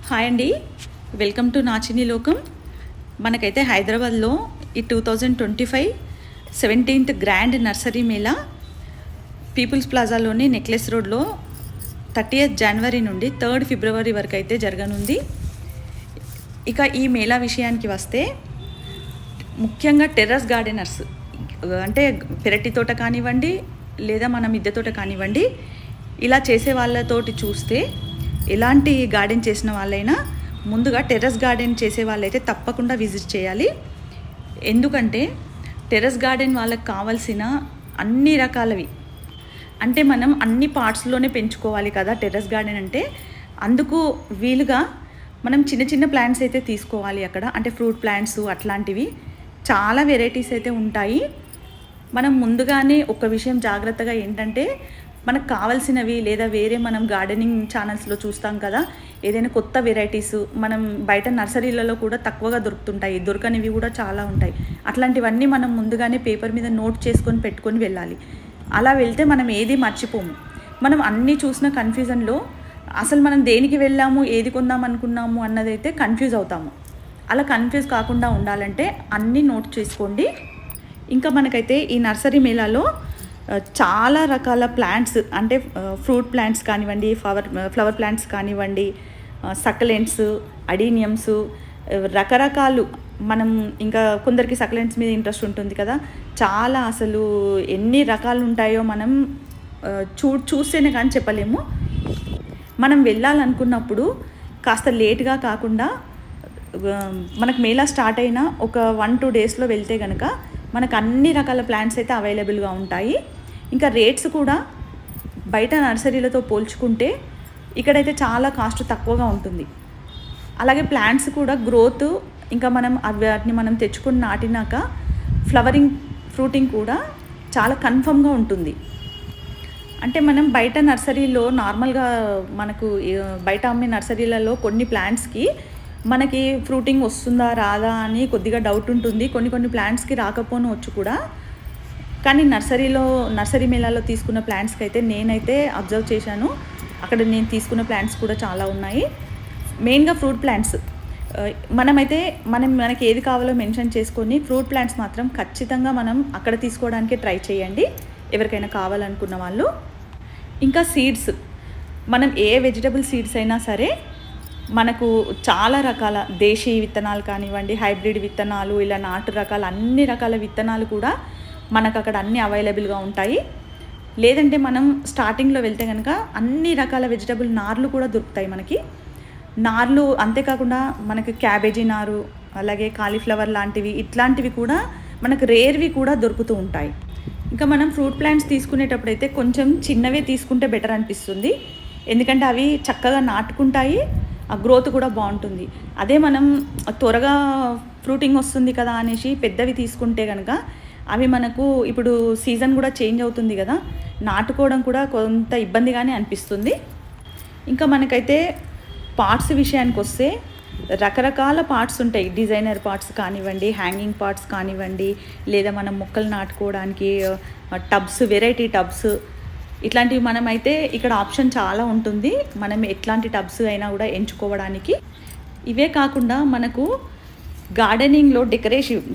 Hi అండి, welcome to నాచిని లోకం. మనకైతే హైదరాబాద్లో ఈ 2025 17th grand nursery mela People's ప్లాజాలోని నెక్లెస్ రోడ్లో 30th జనవరి నుండి 3rd ఫిబ్రవరి వరకు అయితే జరగనుంది. ఇక ఈ మేళా విషయానికి వస్తే ముఖ్యంగా టెర్రస్ గార్డెనర్స్ అంటే పెరటి తోట కానివ్వండి లేదా మన మిద్దె తోట కానివ్వండి, ఇలా చేసే వాళ్ళతోటి చూస్తే ఎలాంటి గార్డెన్ చేసిన వాళ్ళైనా ముందుగా టెర్రస్ గార్డెన్ చేసే వాళ్ళైతే తప్పకుండా విజిట్ చేయాలి. ఎందుకంటే టెర్రస్ గార్డెన్ వాళ్ళకి కావాల్సిన అన్ని రకాలవి అంటే మనం అన్ని పార్ట్స్లోనే పెంచుకోవాలి కదా టెర్రస్ గార్డెన్ అంటే. అందుకు వీలుగా మనం చిన్న చిన్న ప్లాంట్స్ అయితే తీసుకోవాలి అక్కడ, అంటే ఫ్రూట్ ప్లాంట్స్ అట్లాంటివి చాలా వెరైటీస్ అయితే ఉంటాయి. మనం ముందుగానే ఒక విషయం జాగ్రత్తగా ఏంటంటే మనకు కావాల్సినవి లేదా వేరే మనం గార్డెనింగ్ ఛానల్స్లో చూస్తాం కదా, ఏదైనా కొత్త వెరైటీస్ మనం బయట నర్సరీలలో కూడా తక్కువగా దొరుకుతుంటాయి, దొరకనివి కూడా చాలా ఉంటాయి. అట్లాంటివన్నీ మనం ముందుగానే పేపర్ మీద నోట్ చేసుకొని పెట్టుకొని వెళ్ళాలి. అలా వెళ్తే మనం ఏది మర్చిపోము. మనం అన్నీ చూసిన కన్ఫ్యూజన్లో అసలు మనం దేనికి వెళ్ళాము, ఏది కొందాం అనుకున్నాము అన్నదైతే కన్ఫ్యూజ్ అవుతాము. అలా కన్ఫ్యూజ్ కాకుండా ఉండాలంటే అన్నీ నోట్ చేసుకోండి. ఇంకా మనకైతే ఈ నర్సరీ మేళాలో చాలా రకాల ప్లాంట్స్ అంటే ఫ్రూట్ ప్లాంట్స్ కానివ్వండి, ఫ్లవర్ ప్లాంట్స్ కానివ్వండి, సకలెంట్స్, అడీనియమ్స్, రకరకాలు. మనం ఇంకా కొందరికి సకలెంట్స్ మీద ఇంట్రెస్ట్ ఉంటుంది కదా, చాలా అసలు ఎన్ని రకాలు ఉంటాయో మనం చూస్తేనే కానీ చెప్పలేము. మనం వెళ్ళాలనుకున్నప్పుడు కాస్త లేట్గా కాకుండా మనకు మేళా స్టార్ట్ అయిన ఒక 1-2 డేస్లో వెళ్తే కనుక మనకు అన్ని రకాల ప్లాంట్స్ అయితే అవైలబుల్గా ఉంటాయి. ఇంకా రేట్స్ కూడా బయట నర్సరీలతో పోల్చుకుంటే ఇక్కడైతే చాలా కాస్ట్ తక్కువగా ఉంటుంది. అలాగే ప్లాంట్స్ కూడా గ్రోత్, ఇంకా మనం వాటిని మనం తెచ్చుకుని నాటినాక ఫ్లవరింగ్, ఫ్రూటింగ్ కూడా చాలా కన్ఫర్మ్గా ఉంటుంది. అంటే మనం బయట నర్సరీలో నార్మల్గా మనకు బయట అమ్మే నర్సరీలలో కొన్ని ప్లాంట్స్కి మనకి ఫ్రూటింగ్ వస్తుందా రాదా అని కొద్దిగా డౌట్ ఉంటుంది. కొన్ని ప్లాంట్స్కి రాకపోను వచ్చు కూడా. కానీ నర్సరీ మేళాలో తీసుకున్న ప్లాంట్స్కి అయితే నేనైతే అబ్జర్వ్ చేశాను, అక్కడ నేను తీసుకున్న ప్లాంట్స్ కూడా చాలా ఉన్నాయి. మెయిన్గా ఫ్రూట్ ప్లాంట్స్ మనకి ఏది కావాలో మెన్షన్ చేసుకొని ఫ్రూట్ ప్లాంట్స్ మాత్రం ఖచ్చితంగా మనం అక్కడ తీసుకోవడానికి ట్రై చేయండి ఎవరికైనా కావాలనుకున్న వాళ్ళు. ఇంకా సీడ్స్, మనం ఏ వెజిటబుల్ సీడ్స్ అయినా సరే మనకు చాలా రకాల దేశీ విత్తనాలు కానివ్వండి, హైబ్రిడ్ విత్తనాలు, ఇలా నాటు రకాల అన్ని రకాల విత్తనాలు కూడా మనకు అక్కడ అన్నీ అవైలబుల్గా ఉంటాయి. లేదంటే మనం స్టార్టింగ్లో వెళ్తే కనుక అన్ని రకాల వెజిటబుల్ నార్లు కూడా దొరుకుతాయి మనకి. నార్లు అంతేకాకుండా మనకి క్యాబేజీ నారు, అలాగే కాలీఫ్లవర్ లాంటివి, ఇట్లాంటివి కూడా మనకు రేర్వి కూడా దొరుకుతూ ఉంటాయి. ఇంకా మనం ఫ్రూట్ ప్లాంట్స్ తీసుకునేటప్పుడైతే కొంచెం చిన్నవే తీసుకుంటే బెటర్ అనిపిస్తుంది. ఎందుకంటే అవి చక్కగా నాటుకుంటాయి, ఆ గ్రోత్ కూడా బాగుంటుంది. అదే మనం త్వరగా ఫ్రూటింగ్ వస్తుంది కదా అనేసి పెద్దవి తీసుకుంటే కనుక అవి మనకు ఇప్పుడు సీజన్ కూడా చేంజ్ అవుతుంది కదా, నాటుకోవడం కూడా కొంత ఇబ్బందిగానే అనిపిస్తుంది. ఇంకా మనకైతే పార్ట్స్ విషయానికి వస్తే రకరకాల పార్ట్స్ ఉంటాయి. డిజైనర్ పార్ట్స్ కానివ్వండి, హ్యాంగింగ్ పార్ట్స్ కానివ్వండి, లేదా మనం మొక్కలు నాటుకోవడానికి టబ్స్, వెరైటీ టబ్స్, ఇట్లాంటివి మనమైతే ఇక్కడ ఆప్షన్ చాలా ఉంటుంది. మనం ఎట్లాంటి టబ్స్ అయినా కూడా ఎంచుకోవడానికి. ఇవే కాకుండా మనకు గార్డెనింగ్లో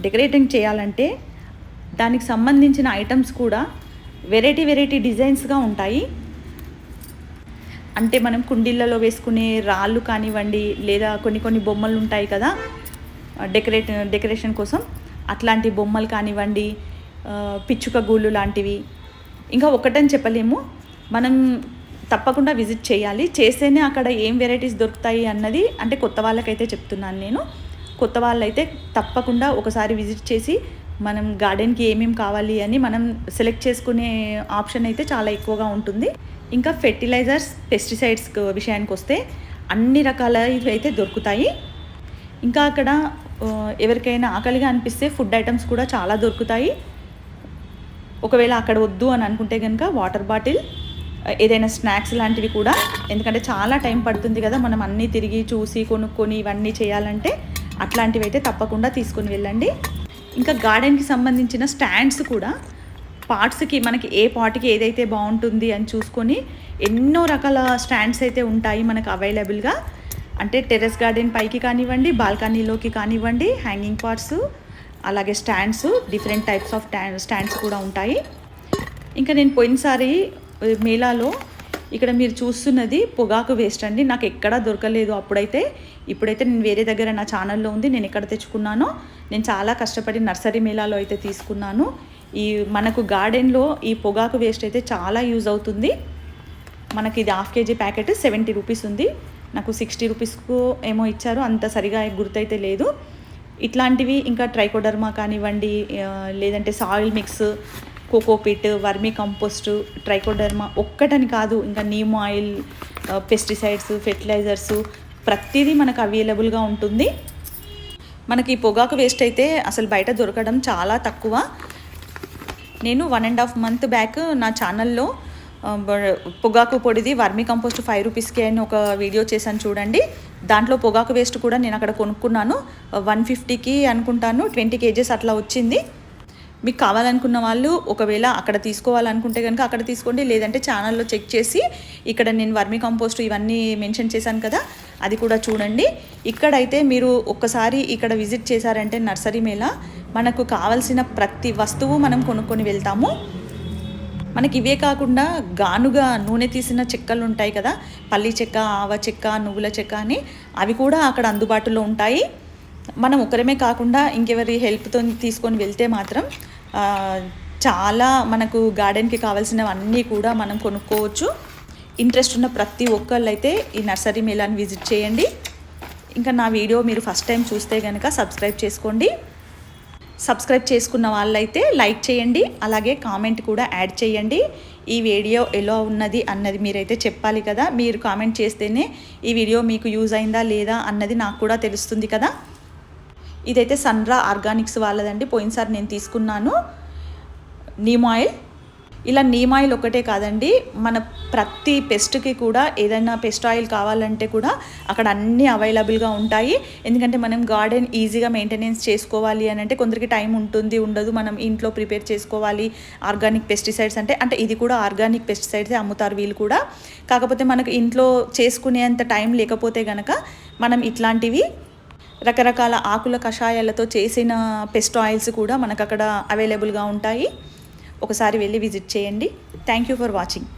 డెకరేటింగ్ చేయాలంటే దానికి సంబంధించిన ఐటమ్స్ కూడా వెరైటీ డిజైన్స్గా ఉంటాయి. అంటే మనం కుండీలలో వేసుకునే రాళ్ళు కానివ్వండి, లేదా కొన్ని బొమ్మలు ఉంటాయి కదా డెకరేషన్ కోసం, అట్లాంటి బొమ్మలు కానివ్వండి, పిచ్చుక గూళ్ళు లాంటివి. ఇంకా ఒకటని చెప్పలేము, మనం తప్పకుండా విజిట్ చేయాలి. చేస్తేనే అక్కడ ఏం వెరైటీస్ దొరుకుతాయి అన్నది, అంటే కొత్త వాళ్ళకైతే చెప్తున్నాను నేను. కొత్త వాళ్ళైతే తప్పకుండా ఒకసారి విజిట్ చేసి మనం గార్డెన్కి ఏమేమి కావాలి అని మనం సెలెక్ట్ చేసుకునే ఆప్షన్ అయితే చాలా ఎక్కువగా ఉంటుంది. ఇంకా ఫెర్టిలైజర్స్, పెస్టిసైడ్స్ విషయానికి వస్తే అన్ని రకాల ఇవి అయితే దొరుకుతాయి. ఇంకా అక్కడ ఎవరికైనా ఆకలిగా అనిపిస్తే ఫుడ్ ఐటమ్స్ కూడా చాలా దొరుకుతాయి. ఒకవేళ అక్కడ వద్దు అని అనుకుంటే కనుక వాటర్ బాటిల్, ఏదైనా స్నాక్స్ లాంటివి కూడా, ఎందుకంటే చాలా టైం పడుతుంది కదా మనం అన్నీ తిరిగి చూసి కొనుక్కొని ఇవన్నీ చేయాలంటే, అట్లాంటివి అయితే తప్పకుండా తీసుకొని వెళ్ళండి. ఇంకా గార్డెన్కి సంబంధించిన స్టాండ్స్ కూడా పార్ట్స్కి మనకి ఏ పాట్కి ఏదైతే బాగుంటుంది అని చూసుకొని ఎన్నో రకాల స్టాండ్స్ అయితే ఉంటాయి మనకు అవైలబుల్గా. అంటే టెర్రస్ గార్డెన్ పైకి కానివ్వండి, బాల్కనీలోకి కానివ్వండి, హ్యాంగింగ్ పాట్స్, అలాగే stands, different types of stands కూడా ఉంటాయి. ఇంకా నేను పోయినసారి మేళాలో ఇక్కడ మీరు చూస్తున్నది పొగాకు వేస్ట్ అండి. నాకు ఎక్కడా దొరకలేదు అప్పుడైతే. ఇప్పుడైతే నేను వేరే దగ్గర నా ఛానల్లో ఉంది, నేను ఎక్కడ తెచ్చుకున్నానో. నేను చాలా కష్టపడి నర్సరీ మేళాలో అయితే తీసుకున్నాను. ఈ మనకు గార్డెన్లో ఈ పొగాకు వేస్ట్ అయితే చాలా యూజ్ అవుతుంది. మనకి ఇది హాఫ్ కేజీ ప్యాకెట్ 70 రూపీస్ ఉంది. నాకు 60 రూపీస్కు ఏమో ఇచ్చారు, అంత సరిగా గుర్తయితే లేదు. ఇట్లాంటివి ఇంకా ట్రైకోడర్మా కానివ్వండి, లేదంటే soil mix, cocopeat, vermicompost, trichoderma ఒక్కటని కాదు, ఇంకా నీమ్ ఆయిల్, పెస్టిసైడ్స్, ఫెర్టిలైజర్స్ ప్రతిదీ మనకు అవైలబుల్గా ఉంటుంది. మనకి ఈ పొగాకు వేస్ట్ అయితే అసలు బయట దొరకడం చాలా తక్కువ. నేను 1.5 month బ్యాక్ నా ఛానల్లో పొగాకు పొడిది వర్మీ కంపోస్ట్ 5 రూపీస్కి అని ఒక వీడియో చేశాను చూడండి. దాంట్లో పొగాకు వేస్ట్ కూడా నేను అక్కడ కొనుక్కున్నాను. 150కి అనుకుంటాను, 20 kgs అట్లా వచ్చింది. మీకు కావాలనుకున్న వాళ్ళు ఒకవేళ అక్కడ తీసుకోవాలనుకుంటే కనుక అక్కడ తీసుకోండి, లేదంటే ఛానల్లో చెక్ చేసి ఇక్కడ నేను వర్మీ కంపోస్ట్ ఇవన్నీ మెన్షన్ చేశాను కదా, అది కూడా చూడండి. ఇక్కడైతే మీరు ఒక్కసారి ఇక్కడ విజిట్ చేశారంటే నర్సరీ మేళా, మనకు కావాల్సిన ప్రతి వస్తువు మనం కొనుక్కొని వెళ్తాము. మనకి ఇవే కాకుండా గానుగా నూనె తీసిన చెక్కలు ఉంటాయి కదా, పల్లి చెక్క, ఆవ చెక్క, నువ్వుల చెక్క అని, అవి కూడా అక్కడ అందుబాటులో ఉంటాయి. మనం ఒకరమే కాకుండా ఇంకెవరి హెల్ప్తో తీసుకొని వెళ్తే మాత్రం చాలా మనకు గార్డెన్కి కావాల్సినవన్నీ కూడా మనం కొనుక్కోవచ్చు. ఇంట్రెస్ట్ ఉన్న ప్రతి ఒక్కళ్ళు అయితే ఈ నర్సరీ మేళాని విజిట్ చేయండి. ఇంకా నా వీడియో మీరు ఫస్ట్ టైం చూస్తే కనుక సబ్స్క్రైబ్ చేసుకోండి. సబ్స్క్రైబ్ చేసుకున్న వాళ్ళైతే లైక్ చేయండి, అలాగే కామెంట్ కూడా యాడ్ చేయండి. ఈ వీడియో ఎలా ఉన్నది అన్నది మీరైతే చెప్పాలి కదా. మీరు కామెంట్ చేస్తేనే ఈ వీడియో మీకు యూజ్ అయిందా లేదా అన్నది నాకు కూడా తెలుస్తుంది కదా. ఇదైతే సన్రా ఆర్గానిక్స్ వాళ్ళదండి. పోయినసారి నేను తీసుకున్నాను నీమ్ ఆయిల్. ఇలా నీమ్ ఆయిల్ ఒకటే కాదండి, మన ప్రతి పెస్ట్కి కూడా ఏదైనా పెస్ట్ ఆయిల్ కావాలంటే కూడా అక్కడ అన్నీ అవైలబుల్గా ఉంటాయి. ఎందుకంటే మనం గార్డెన్ ఈజీగా మెయింటెనెన్స్ చేసుకోవాలి అని అంటే కొందరికి టైం ఉంటుంది, ఉండదు. మనం ఇంట్లో ప్రిపేర్ చేసుకోవాలి ఆర్గానిక్ పెస్టిసైడ్స్ అంటే ఇది కూడా ఆర్గానిక్ పెస్టిసైడ్సే అమ్ముతారు వీళ్ళు కూడా. కాకపోతే మనకు ఇంట్లో చేసుకునేంత టైం లేకపోతే కనుక మనం ఇట్లాంటివి రకరకాల ఆకుల కషాయాలతో చేసిన పెస్ట్ ఆయిల్స్ కూడా మనకు అక్కడ అవైలబుల్గా ఉంటాయి. ఒకసారి వెళ్ళి విజిట్ చేయండి. Thank you for watching.